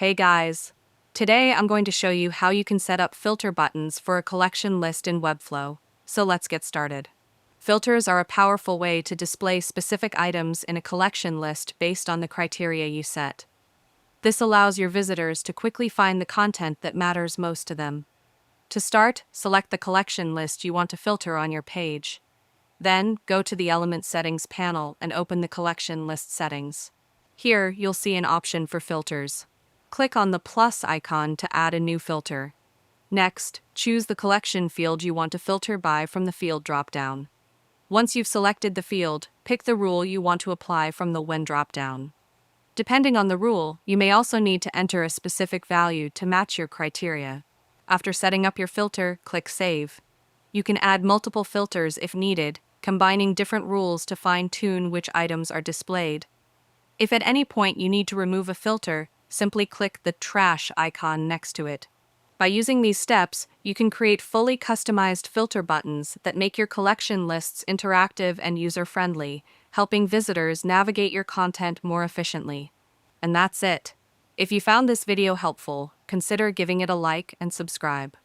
Hey guys! Today I'm going to show you how you can set up filter buttons for a collection list in Webflow, so let's get started. Filters are a powerful way to display specific items in a collection list based on the criteria you set. This allows your visitors to quickly find the content that matters most to them. To start, select the collection list you want to filter on your page. Then, go to the Element Settings panel and open the collection list settings. Here, you'll see an option for filters. Click on the plus icon to add a new filter. Next, choose the collection field you want to filter by from the field dropdown. Once you've selected the field, pick the rule you want to apply from the When dropdown. Depending on the rule, you may also need to enter a specific value to match your criteria. After setting up your filter, click Save. You can add multiple filters if needed, combining different rules to fine-tune which items are displayed. If at any point you need to remove a filter, simply click the Trash icon next to it. By using these steps, you can create fully customized filter buttons that make your collection lists interactive and user-friendly, helping visitors navigate your content more efficiently. And that's it. If you found this video helpful, consider giving it a like and subscribe.